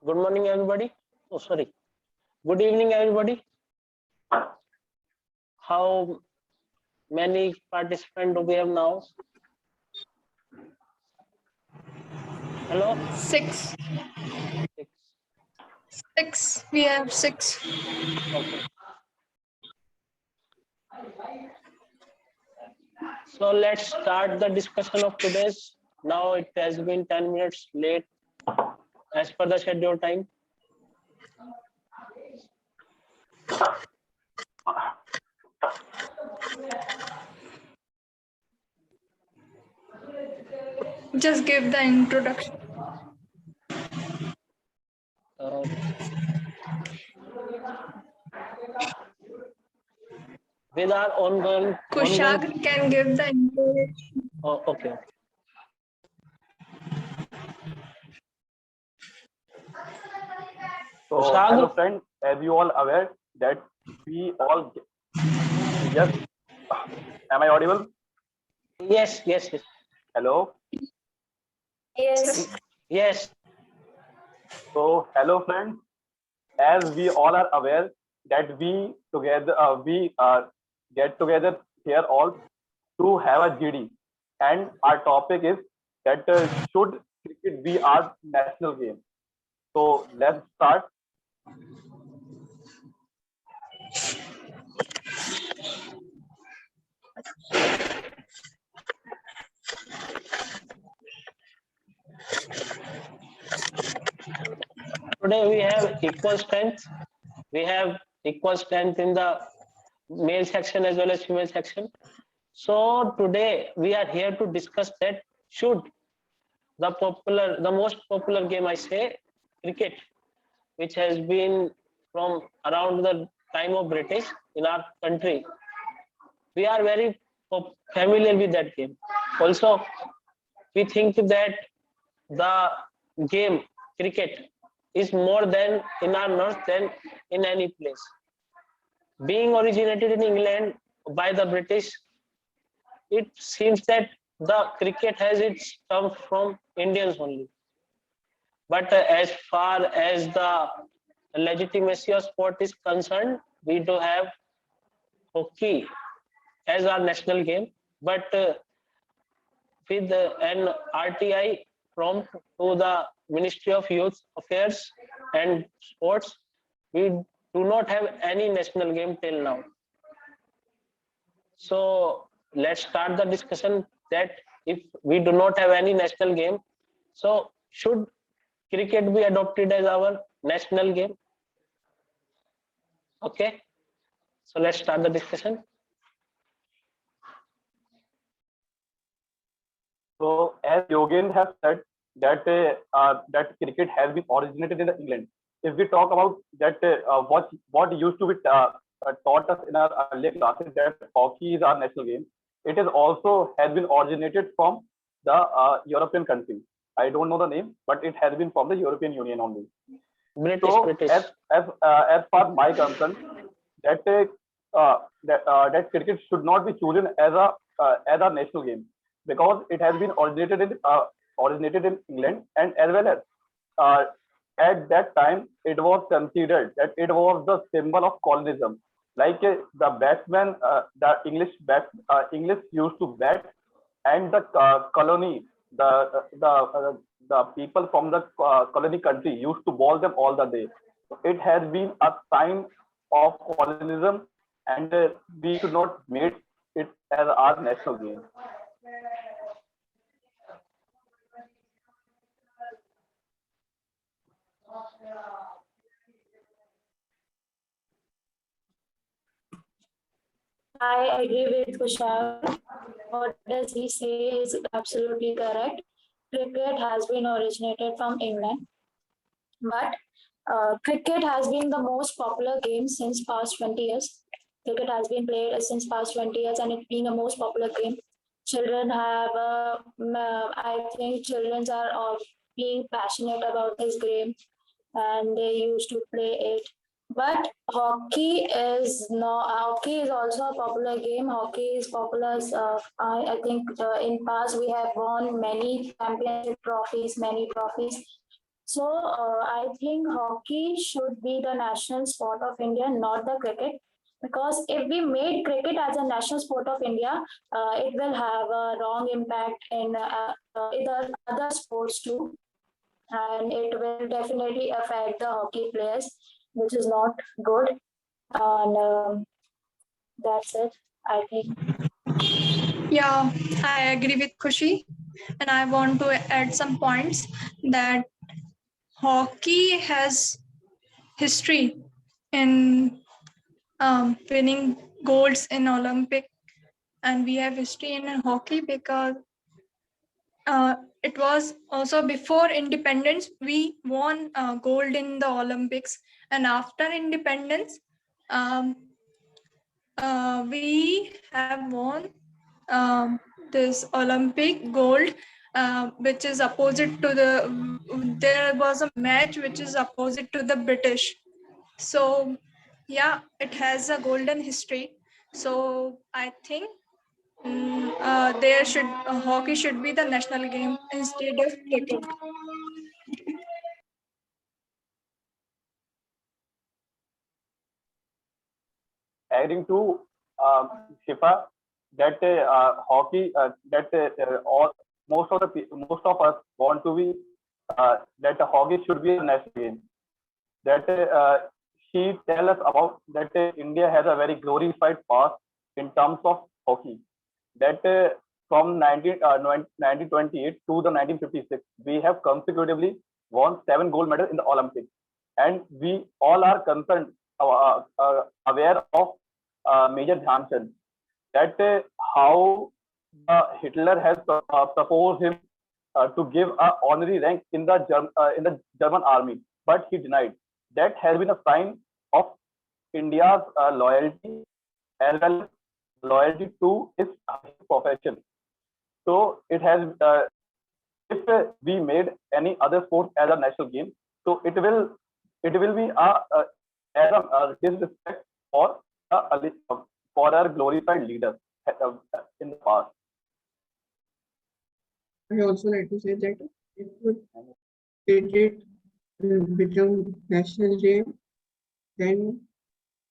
Good morning, everybody. Oh, sorry. Good evening, everybody. How many participants do we have now? Hello? Six. Six. Six. We have six. Okay. So let's start the discussion of today's. Now it has been 10 minutes late as per the schedule time. Just give the introduction. Uh, with our ongoing. Kushag can give the introduction. Oh, okay. So, hello friends, as you all aware that we all, yes, am I audible? Yes, yes, yes. Hello? Yes. Yes. So, hello friends, as we all are aware that we together, get together here all to have a GD, and our topic is that should cricket be our national game? So, let's start. Today we have equal strength. We have equal strength in the male section as well as female section. So today we are here to discuss that should the most popular game, I say, cricket, which has been from around the time of British in our country. We are very familiar with that game. Also, we think that the game cricket is more than in our north than in any place. Being originated in England by the British, it seems that the cricket has its term from Indians only. But as far as the legitimacy of sport is concerned, we do have hockey as our national game. But with an RTI prompt to the Ministry of Youth Affairs and Sports, we do not have any national game till now. So let's start the discussion that if we do not have any national game, so should cricket be adopted as our national game? Okay, so let's start the discussion. So, as Yogen has said that that cricket has been originated in the England. If we talk about that, what used to be taught us in our earlier classes that hockey is our national game. It is also has been originated from the European country. I don't know the name, but it has been from the European Union only. British. As far my concern, that cricket should not be chosen as a national game because it has been originated in England, and as well as uh, at that time it was considered that it was the symbol of colonialism. Like the batsman, English used to bat, and the colony, the people from the colony country used to bowl them all the day. So it has been a sign of colonialism, and we should not make it as our national game. I agree with Kushal. What does he say is absolutely correct. Cricket has been originated from England, but cricket has been the most popular game since past 20 years. Cricket has been played since past 20 years, and it's been the most popular game. Children have, I think, children are all being passionate about this game, and they used to play it. But hockey is also a popular game. Hockey is popular. I think in past we have won many championship trophies, many trophies. So I think hockey should be the national sport of India, not the cricket. Because if we made cricket as a national sport of India, it will have a wrong impact in the other sports too, and it will definitely affect the hockey players, which is not good. And that's it, I think. Yeah, I agree with Khushi, and I want to add some points that hockey has history in winning golds in Olympic, and we have history in hockey because it was also before independence we won gold in the Olympics, and after independence um, we have won this Olympic gold, which is opposite to there was a match which is opposite to the British. So yeah, it has a golden history. So I think there should hockey should be the national game instead of cricket. Adding to Shifa, that hockey, that all most of us want to be that hockey should be a national game. That she tell us about that India has a very glorified past in terms of hockey. That from 1928 to the 1956, we have consecutively won 7 gold medals in the Olympics, and we all are concerned, aware of Major Dhyanchand, that how Hitler has proposed him to give an honorary rank in the German army, but he denied. That has been a sign of India's loyalty as well as loyalty to his profession. So it has, if we made any other sport as a national game, so it will be as a disrespect for for our glorified leaders in the past. I also like to say that if cricket become national game, then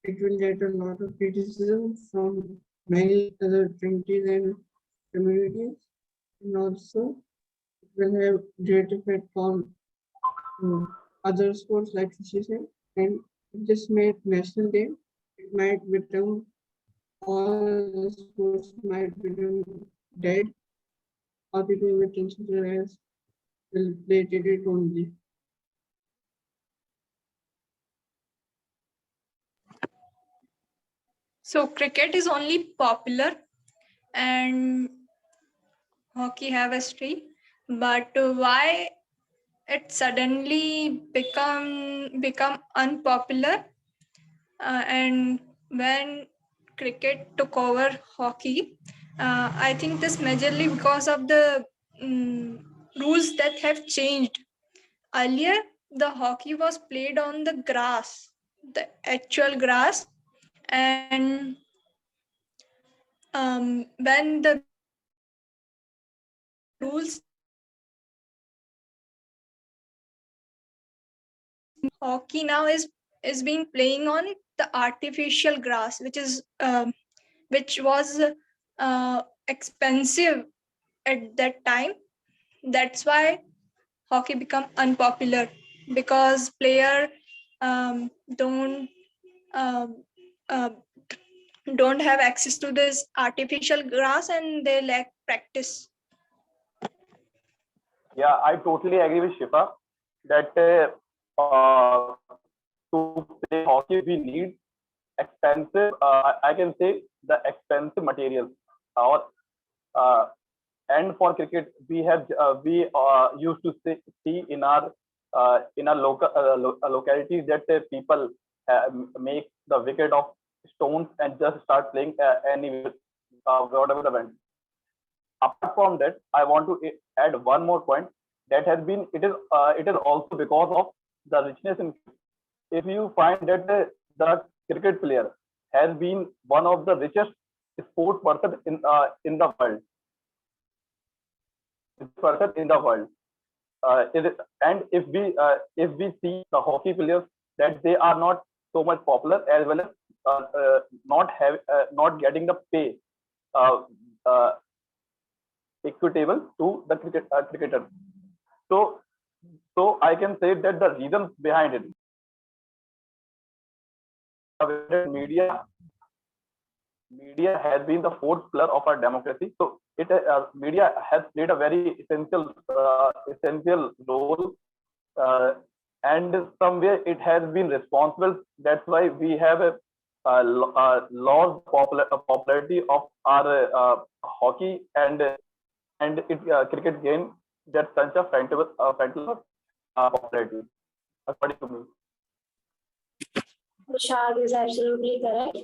it will get a lot of criticism from many other countries and communities, and also it will have great effect on other sports like fishing. And if this made national game, it might become all the sports might become dead, or people will consider as will play cricket only. So cricket is only popular and hockey have history, but why it suddenly become unpopular, and when cricket took over hockey, I think this majorly because of the rules that have changed. Earlier the hockey was played on the grass, the actual grass, and when the rules hockey now is being playing on the artificial grass, which was expensive at that time. That's why hockey become unpopular, because player don't um, uh, don't have access to this artificial grass and they lack practice. Yeah, I totally agree with Shifa that to play hockey we need expensive. I can say the expensive materials. Or uh, and for cricket we used to see in our localities that people make the wicket of stones and just start playing any whatever the event. Apart from that, I want to add one more point that has been it is also because of the richness in. If you find that the cricket player has been one of the richest sport person in the world, and if we see the hockey players, that they are not so much popular, as well as not getting the pay uh, uh, equitable to the cricketer. So I can say that the reasons behind it, media has been the fourth pillar of our democracy. So media has played a very essential role, uh, and somewhere it has been responsible. That's why we have lost popularity of our hockey, and cricket gained that such a fantastic popularity, according to me. Tushar is absolutely correct.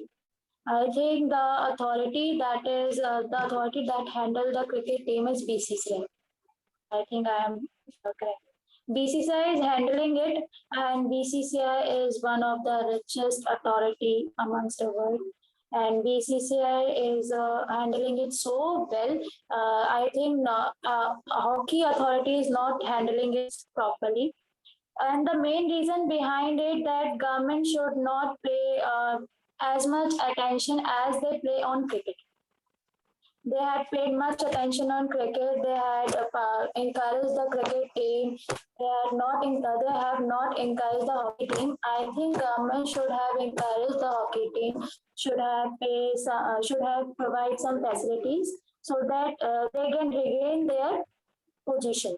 I think the authority that handle the cricket team is BCCI. I think I am correct. BCCI is handling it, and BCCI is one of the richest authority amongst the world. And BCCI is handling it so well. I think hockey authority is not handling it properly. And the main reason behind it that government should not pay as much attention as they play on cricket. They had paid much attention on cricket. They had encouraged the cricket team. They have not encouraged the hockey team. I think government should have encouraged the hockey team. Should have provide some facilities so that they can regain their position.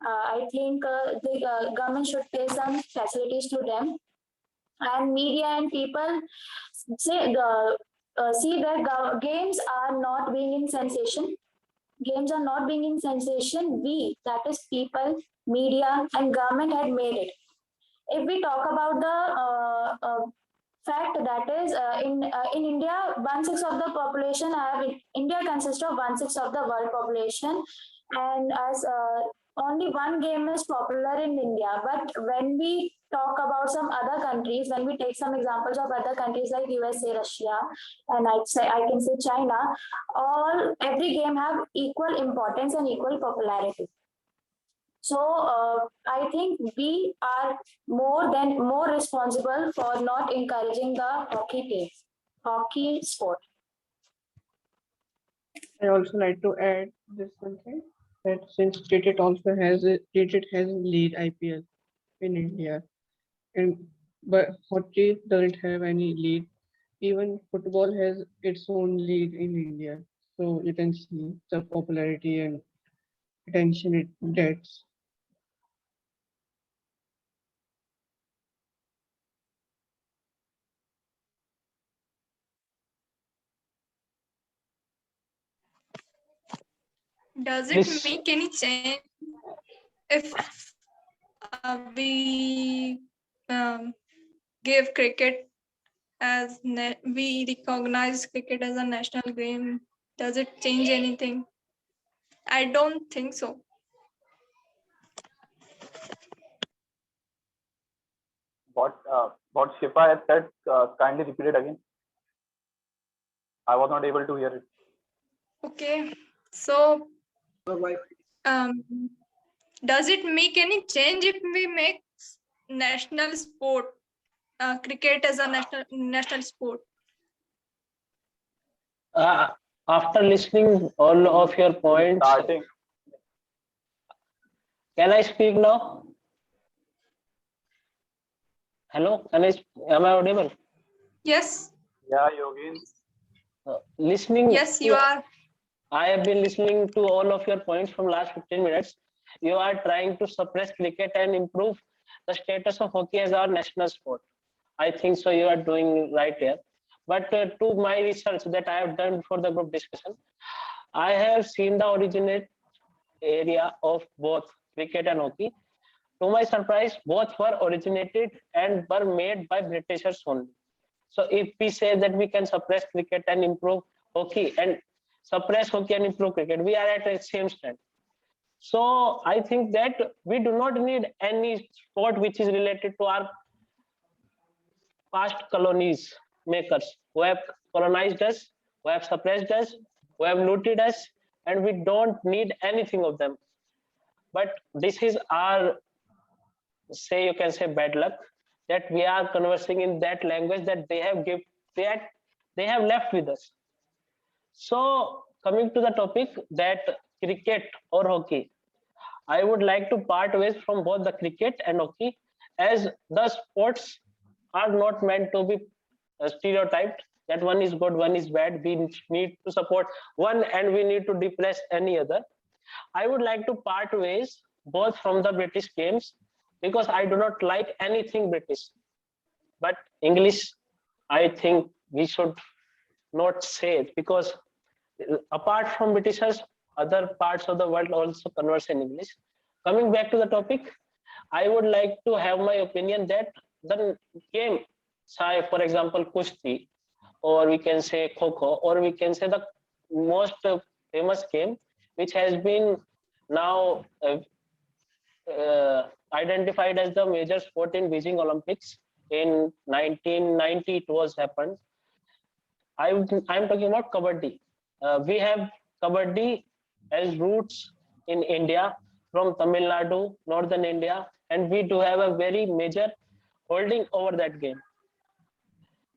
I think the government should pay some facilities to them, and media and people see that games are not being in sensation. Games are not being in sensation. We, that is people, media, and government had made it. If we talk about the fact that is in India, 1/6 of the population India consists of 1/6 of the world population, and as only one game is popular in India. But when we talk about some other countries, when we take some examples of other countries like USA, Russia, and I can say China, every game have equal importance and equal popularity. So I think we are more responsible for not encouraging the hockey sport. I also like to add this something that since cricket has lead IPL in India, and but hockey doesn't have any lead. Even football has its own league in India, so you can see the popularity and attention it gets. Does it Please. make any change if we give cricket as we recognize cricket as a national game? Does it change anything? I don't think so. What Shifa has said, kindly repeat it again. I was not able to hear it. Okay, so does it make any change if we make national sport cricket as a national sport? After listening all of your points, Starting. can I speak now? Hello, am I audible? Yes. Yeah, Yogin. Listening. Yes, you are. I have been listening to all of your points from last 15 minutes. You are trying to suppress cricket and improve the status of hockey as our national sport. I think so. You are doing right here. But to my research that I have done for the group discussion, I have seen the originate area of both cricket and hockey. To my surprise, both were originated and were made by Britishers only. So if we say that we can suppress cricket and improve hockey, and suppress hockey and improve cricket, we are at the same stand. So I think that we do not need any sport which is related to our past colonies makers who have colonized us, who have suppressed us, who have looted us, and we don't need anything of them. but this is our, say you can say, bad luck, that we are conversing in that language that they have give that they have left with us. So coming to the topic, that cricket or hockey, I would like to part ways from both the cricket and hockey, as the sports are not meant to be stereotyped that one is good, one is bad. We need to support one and we need to depress any other. I would like to part ways both from the British games, because I do not like anything British. But English, I think we should not say it, because apart from Britishers, other parts of the world also converse in English. Coming back to the topic, I would like to have my opinion that the game, say for example, Kushti, or we can say Kho, or we can say the most famous game, which has been now identified as the major sport in Beijing Olympics in 1990. It was happened. I'm talking about kabaddi. We have kabaddi as roots in India from Tamil Nadu, northern India, and we do have a very major holding over that game.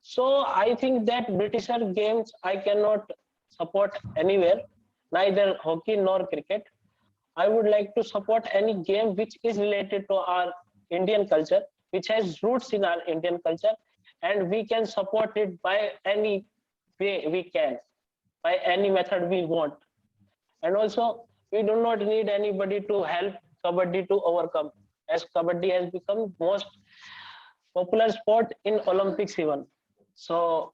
So I think that Britisher games I cannot support anywhere, neither hockey nor cricket. I would like to support any game which is related to our Indian culture, which has roots in our Indian culture, and we can support it by any way we can, by any method we want. And also, we do not need anybody to help kabaddi to overcome, as kabaddi has become most popular sport in Olympics even. So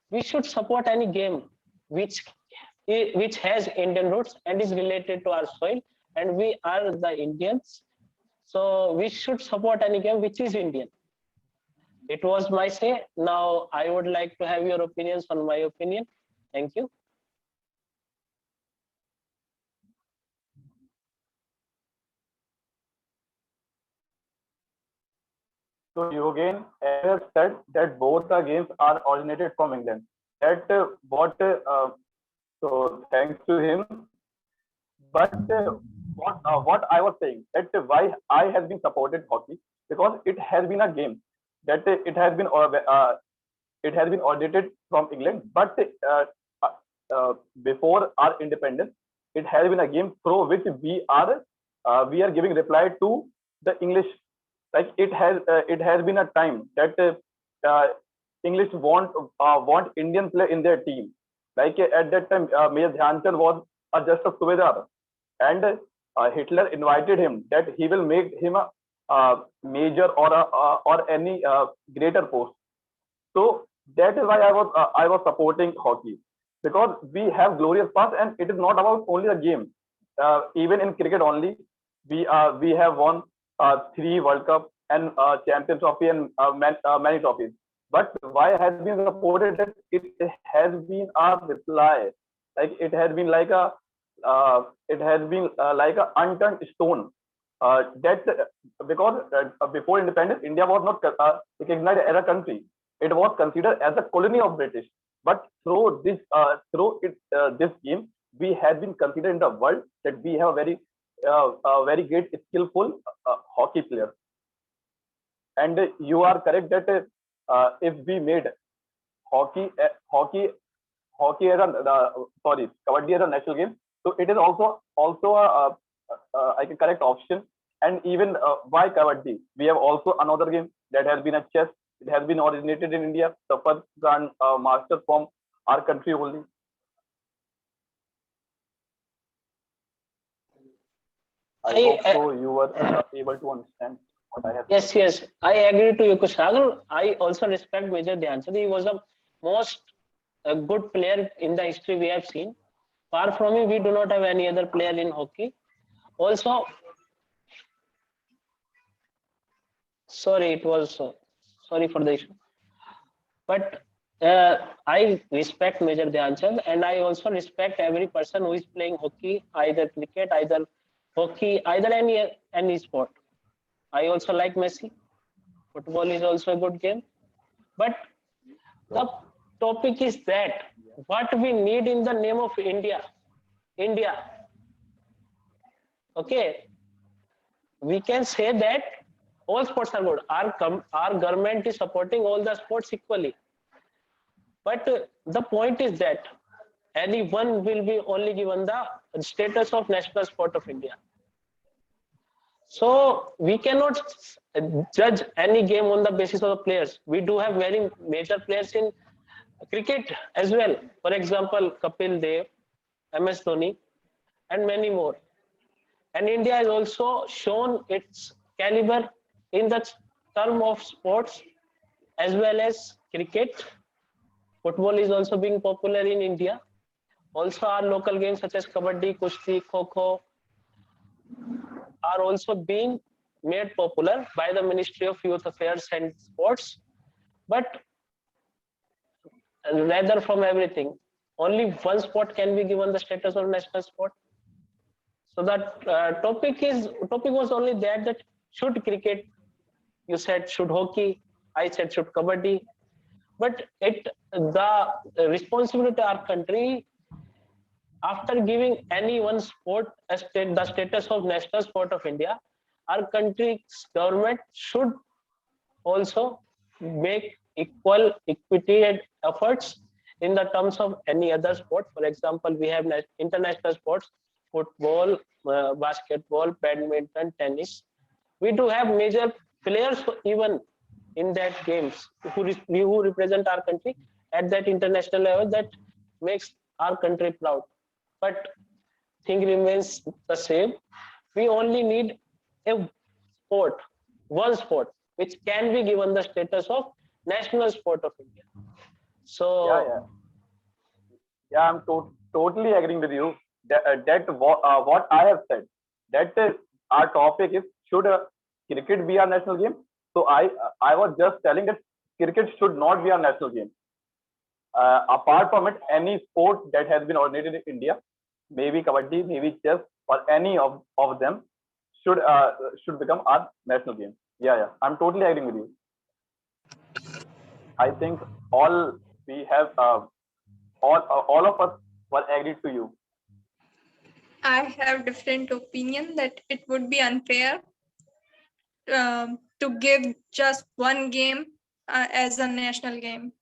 we should support any game which has Indian roots and is related to our soil, and we are the Indians. So we should support any game which is Indian. It was my say. Now I would like to have your opinions on my opinion. Thank you. So Yogen has said that both the games are originated from England. That so thanks to him. But what I was saying, that why I has been supported hockey, because it has been a game that it has been originated from England, but before our independence, it has been a game through which we are giving reply to the English. Like it has been a time that English want Indian player in their team. Like at that time, Major Dhyan Chand was just a subedar, and Hitler invited him that he will make him a major or any greater post. So that is why I was supporting hockey, because we have glorious past, and it is not about only the game. Even in cricket only, we have won 3 World Cup and Champions Trophy and many trophies. But why has been supported that it has been a reply, like it has been like a like a unturned stone. That because before independence, India was not recognized as a country; it was considered as a colony of British. But through this game, we have been considered in the world that we have a very great skillful hockey player. And you are correct that if we made hockey as kabaddi as a national game, so it is also a like a correct option. And even why kabaddi? We have also another game that has been a chess. It has been originated in India, the first grand master from our country only. I hope so you were able to understand what I have. Yes, I agree to you, Kushagar. I also respect Major Dhyan Chand. He was the most good player in the history we have seen. Far from him, we do not have any other player in hockey. Also, sorry for the issue. But I respect Major Dhyan Chand, and I also respect every person who is playing hockey, either cricket, either hockey, either any sport. I also like Messi. Football is also a good game. But the topic is that what we need in the name of India. Okay, we can say that all sports are good. Our government is supporting all the sports equally. But the point is that anyone will be only given the status of national sport of India. So we cannot judge any game on the basis of the players. We do have very major players in cricket as well. For example, Kapil Dev, MS Dhoni, and many more. And India has also shown its caliber in the term of sports as well as cricket. Football is also being popular in India. Also, our local games such as Kabaddi, Kushti, Kho-Kho are also being made popular by the Ministry of Youth Affairs and Sports. But rather from everything, only one sport can be given the status of national sport. So that topic was only that should cricket, you said should hockey, I said should kabaddi, but the responsibility of our country after giving any one sport the status of national sport of India, our country's government should also make equal equity and efforts in the terms of any other sport. For example, we have international sports, football, basketball, badminton, tennis. We do have major players even in that games who represent our country at that international level that makes our country proud. But thing remains the same. We only need a sport, one sport, which can be given the status of national sport of India. So yeah, I'm totally agreeing with you. That what I have said, that our topic is should cricket be our national game. So I was just telling that cricket should not be our national game. Apart from it, any sport that has been originated in India, maybe kabaddi, maybe chess, or any of them should become our national game. Yeah, I'm totally agreeing with you. I think all we have, all of us were agreed to you. I have different opinion that it would be unfair to give just one game as a national game.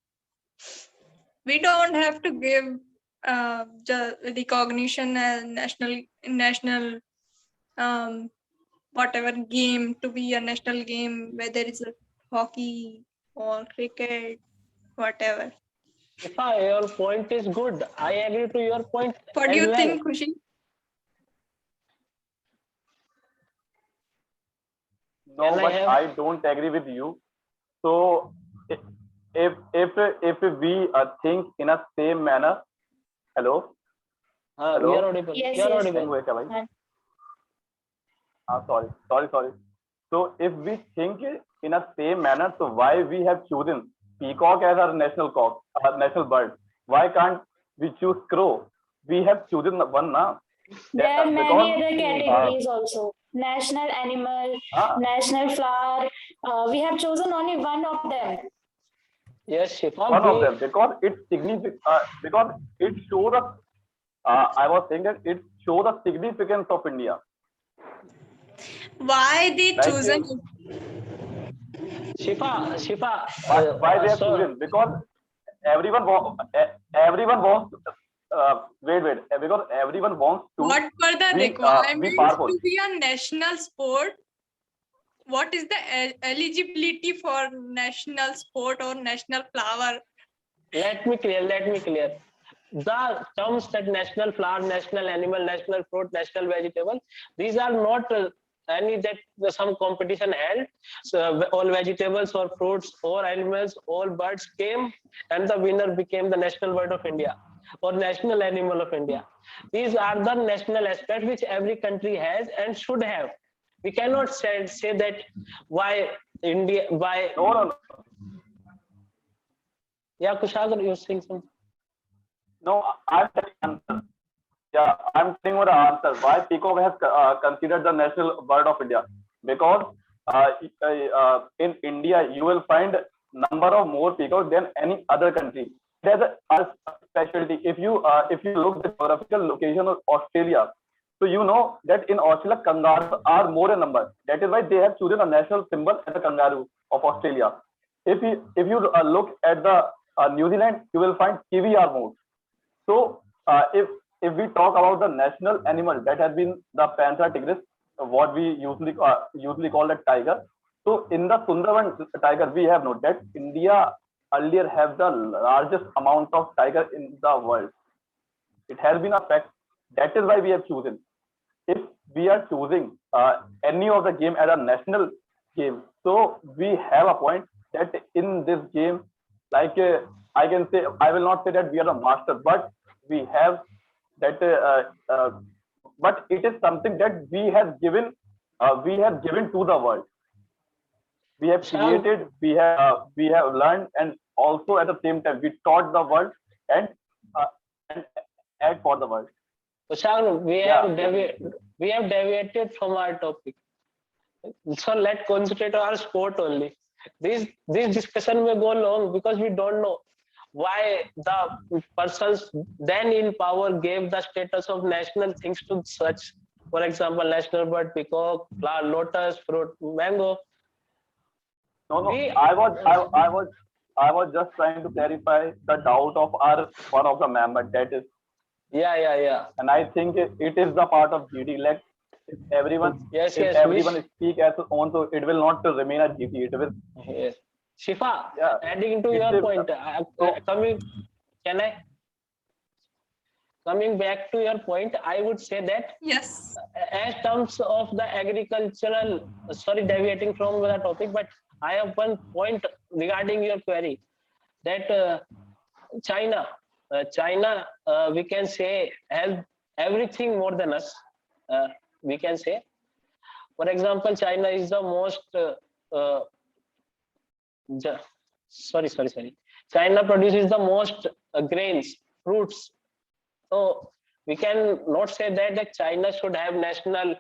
We don't have to give recognition as national whatever game to be a national game, whether it's a hockey or cricket, whatever. Your point is good. I agree to your point. What do you think, Khushi? No, but I don't agree with you. So if we think in a same manner, hello. We are audible. Yes, you are yes, audible. Sorry. So if we think in a same manner, so why we have chosen peacock as our national bird? Why can't we choose crow? We have chosen one now. There are many other categories also. National animal, national flower. We have chosen only one of them. Yes, Shifa. One of them, because it's significant. Because it shows us. I was saying that it shows the significance of India. Why they chosen? Shifa. Why they have chosen? Because everyone wants. Wait. Because everyone wants to. What were the requirements to be a national sport? What is the eligibility for national sport or national flower? Let me clear. The terms that national flower, national animal, national fruit, national vegetable, these are not any that some competition held. So all vegetables or fruits or animals, all birds came and the winner became the national bird of India or national animal of India. These are the national aspects which every country has and should have. We cannot say that why India, why... No. Yeah, Kushagar, you're saying something? No, I'm telling answer. Yeah, I'm telling you the answer. Why peacock has considered the national bird of India? Because in India, you will find number of more peacocks than any other country. There's a specialty. If you look at the geographical location of Australia, So you know that in Australia, kangaroos are more in number. That is why they have chosen a national symbol as a kangaroo of Australia. If you look at the New Zealand, you will find kiwi are more. So if we talk about the national animal, that has been the panther tigris, what we usually call a tiger. So in the Sundarban tiger, we have known that India earlier have the largest amount of tiger in the world. It has been a fact. That is why we have chosen. If we are choosing any of the game as a national game, so we have a point that in this game, like I can say, I will not say that we are the master, but we have that. But it is something that we have given to the world. We have Sham, created, we have learned, and also at the same time we taught the world and uh, and add for the world. Sham, Yeah. we have deviated from our topic. So let's concentrate on our sport only. This discussion may go long because we don't know why the persons then in power gave the status of national things to such. For example, national bird, peacock, flower, lotus, fruit, mango. No, no. We I was just trying to clarify the doubt of our one of the member. That is, yeah. and I think it is the part of GT. Like if everyone, Yes, if yes. everyone speak as own, so it will not remain a GT. It will, Yes. Shifa, yeah. adding to It's your a, point, so can I coming back to your point, I would say that Yes. as terms of the agricultural, sorry, deviating from the topic, but I have one point regarding your query that China, we can say has everything more than us. We can say, for example, China is the most. Ja- sorry. China produces the most grains, fruits. So we can not say that China should have national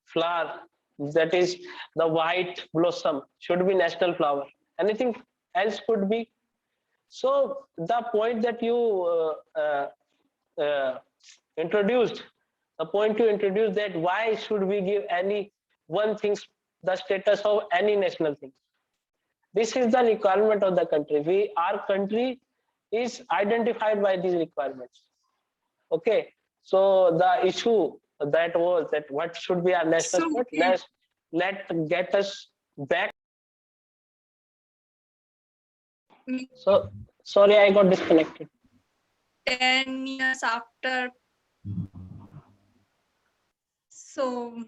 flower, that is the white blossom should be national flower. Anything else could be. So the point that you introduced, the point you introduced, that why should we give any one thing the status of any national thing? This is the requirement of the country. Our country is identified by these requirements. Okay, so the issue that was that what should be our national So sport. Let get us back. So sorry, I got disconnected. 10 years after, so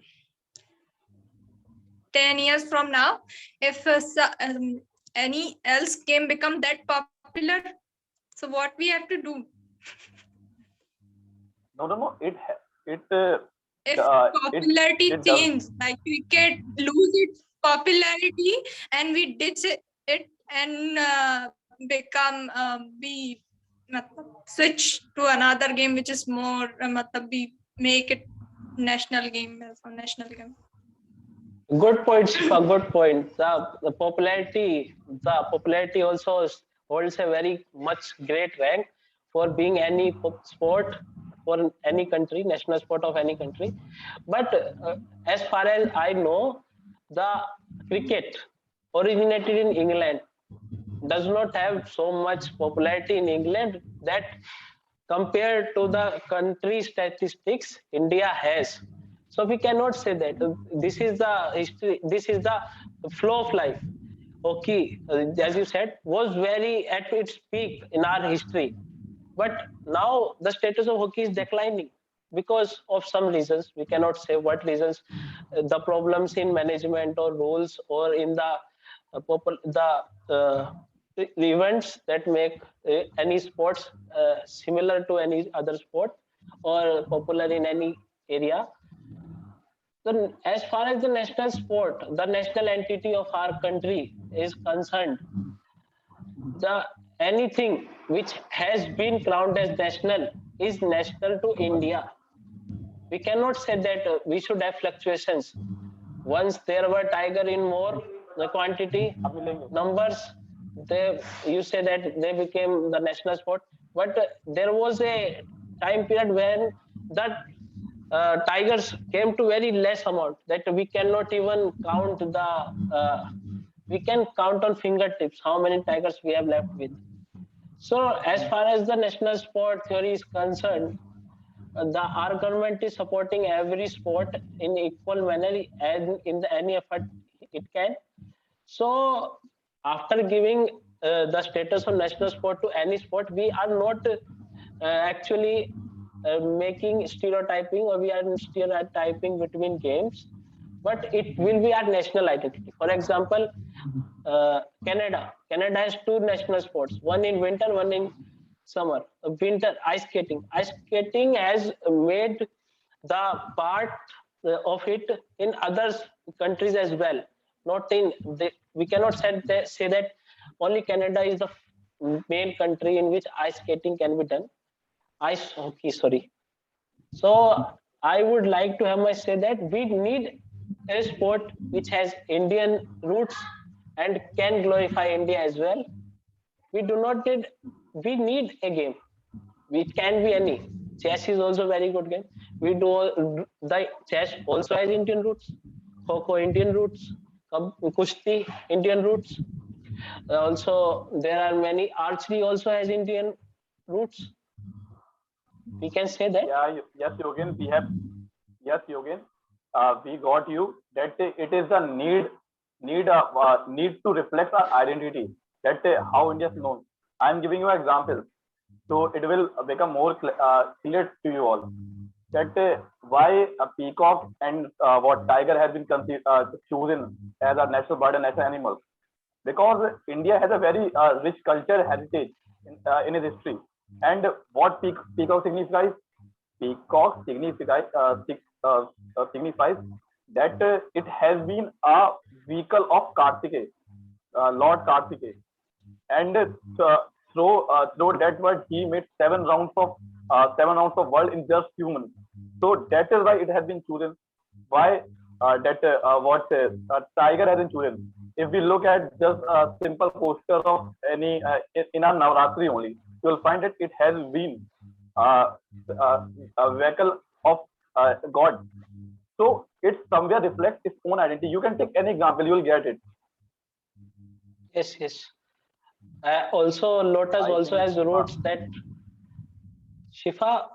10 years from now, if any else game become that popular, so what we have to do? no. It If it popularity it does. change, like cricket lose its popularity and we ditch it and become we switch to another game which is more we make it national game as a national game. Good point, Shifa. Good point. The popularity also holds a very much great rank for being any sport for any country, national sport of any country. But as far as I know, the cricket originated in England does not have so much popularity in England that compared to the country statistics India has. So we cannot say that this is the history, this is the flow of life. Hockey, as you said, was very at its peak in our history, but now the status of hockey is declining because of some reasons. We cannot say what reasons, the problems in management or rules or in the the events that make any sports similar to any other sport or popular in any area. So as far as the national sport, the national entity of our country is concerned, the anything which has been crowned as national is national to India. We cannot say that we should have fluctuations. Once there were tiger in more the quantity numbers, they you say that they became the national sport, but there was a time period when that tigers came to very less amount that we cannot even count we can count on fingertips how many tigers we have left with. So as far as the national sport theory is concerned, our government is supporting every sport in equal manner and in any effort it can. So after giving the status of national sport to any sport, we are not actually making stereotyping, or we are stereotyping between games, but it will be our national identity. For example, Canada has two national sports, one in winter, one in summer. Winter ice skating. Ice skating has made the part of it in other countries as well. Not in we cannot say that only Canada is the main country in which ice skating can be done. Ice hockey, sorry. So I would like to have my say that we need a sport which has Indian roots and can glorify India as well. We do not need, we need a game which can be any. Chess is also a very good game. We do the chess also has Indian roots, Kho Indian roots, Kushti Indian roots. Also, there are many archery also has Indian roots. We can say that. Yeah, yes, Yogin, we have, yes, Yogin, we got you that it is the need to reflect our identity, that how India is known. I am giving you an example, so it will become more clear to you all that why a peacock and what tiger has been chosen as our national bird and national animal, because India has a very rich culture heritage in its history. And what peacock signifies? Peacock signifies that it has been a vehicle of Kartikeya, Lord Kartikeya, and through that word he made 7 rounds of world in just few minutes. So that is why it has been chosen. Why tiger has been chosen? If we look at just a simple poster of any in our Navratri only, you will find that it has been a vehicle of God. So it somewhere reflects its own identity. You can take any example, you will get it. Yes, yes. Also, lotus also has roots that. Shifa,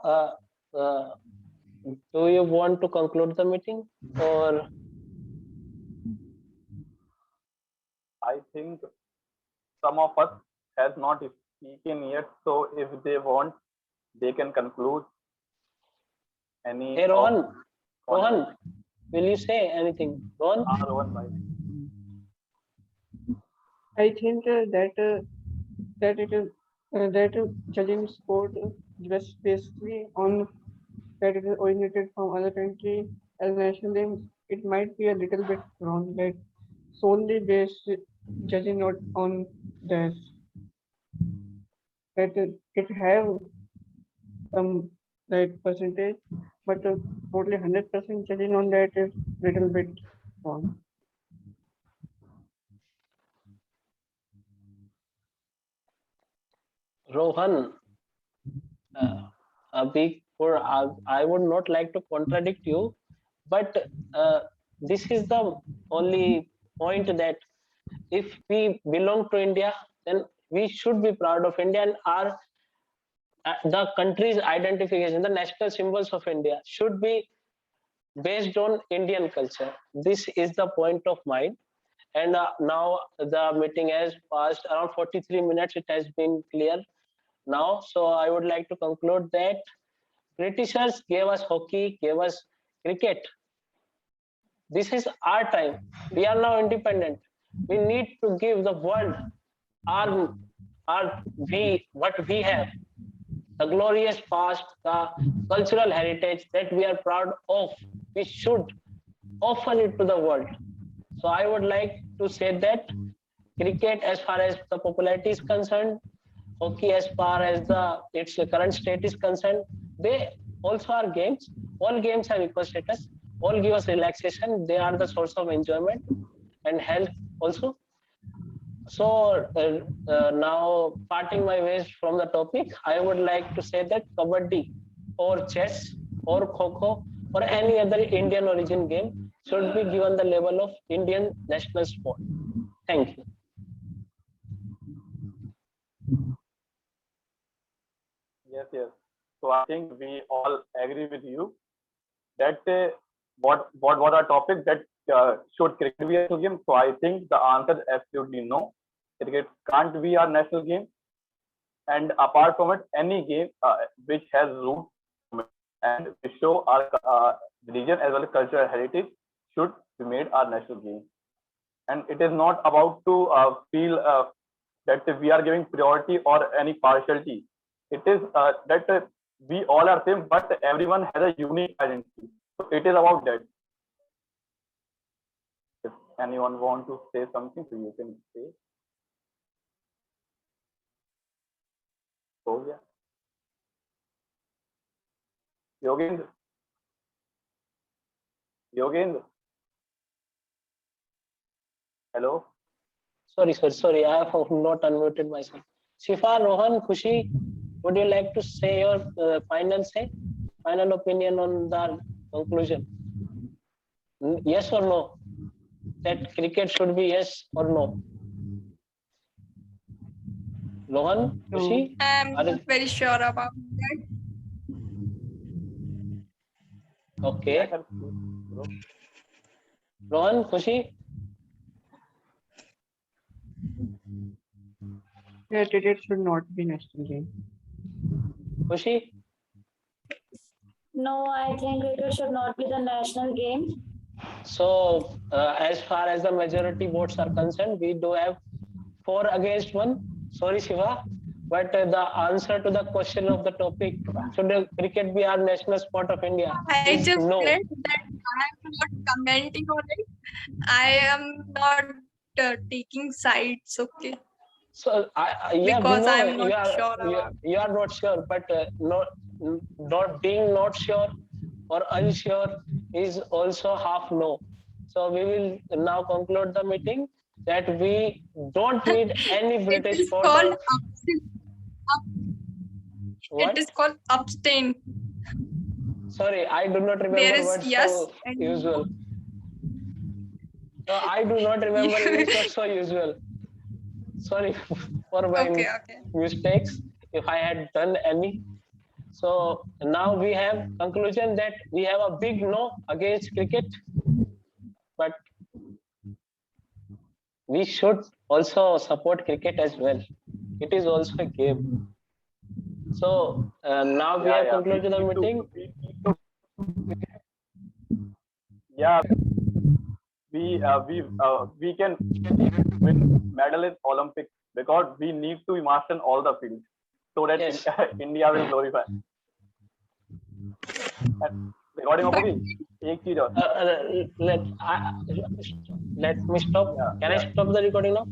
do you want to conclude the meeting, or? I think some of us has not speaking yet, so if they want, they can conclude any. Hey, Rohan, will you say anything? Rohan? I think that it is that judging sport just basically on that it is originated from other country as national game, it might be a little bit wrong. That solely based judging not on that it have some percentage, but totally 100% judging on that is little bit wrong. Rohan, I would not like to contradict you, but this is the only point that if we belong to India, then we should be proud of India, and our the country's identification, the national symbols of India should be based on Indian culture. This is the point of mine. And now the meeting has passed around 43 minutes. It has been clear now. So I would like to conclude that Britishers gave us hockey, gave us cricket. This is our time. We are now independent. We need to give the world what we have, the glorious past, the cultural heritage that we are proud of. We should offer it to the world. So I would like to say that cricket, as far as the popularity is concerned, hockey, as far as its current state is concerned, they also are games. All games have equal status. All give us relaxation. They are the source of enjoyment and health also. So now, parting my ways from the topic, I would like to say that Kabaddi or chess or kho or any other Indian origin game should be given the label of Indian national sport. Thank you. Yes, yes. So I think we all agree with you that what was our topic, that should cricket be a national game? So I think the answer is absolutely no. Cricket can't be our national game. And apart from it, any game which has roots and show our religion as well as cultural heritage should be made our national game. And it is not about to feel that we are giving priority or any partiality. It is that we all are same, but everyone has a unique identity. So it is about that. If anyone want to say something, so you can say. Oh yeah. Yogendra. Yogendra. Hello. Sorry. I have not unmuted myself. Shifa, Rohan, Khushi, would you like to say your final opinion on the conclusion? Yes or no? That cricket should be yes or no? Rohan, Khushi? I'm not very sure about that. Okay. Rohan, Khushi? Yeah, cricket should not be national game. Khushi? No, I think cricket should not be the national game. So, as far as the majority votes are concerned, we do have 4 against 1. Sorry, Shiva, but the answer to the question of the topic, should cricket be our national sport of India? I Is just no. meant that I am not commenting on it. I am not taking sides, okay? So, yeah, Because we know I'm not sure about you are not sure, but not being not sure or unsure is also half no. So we will now conclude the meeting that we don't need any it British is voter. called What? it is called abstain. Sorry, I do not remember There is what's yes so and usual. No, I do not remember any so usual. Sorry for my okay. mistakes if I had done any. So now we have conclusion that we have a big no against cricket, but we should also support cricket as well. It is also a game. So now we have concluded the meeting. Yeah, we can win medal in Olympics because we need to master all the fields so that Yes. India will glorify. Recording of एक चीज और Let me stop. Yeah, Can I yeah. stop the recording now?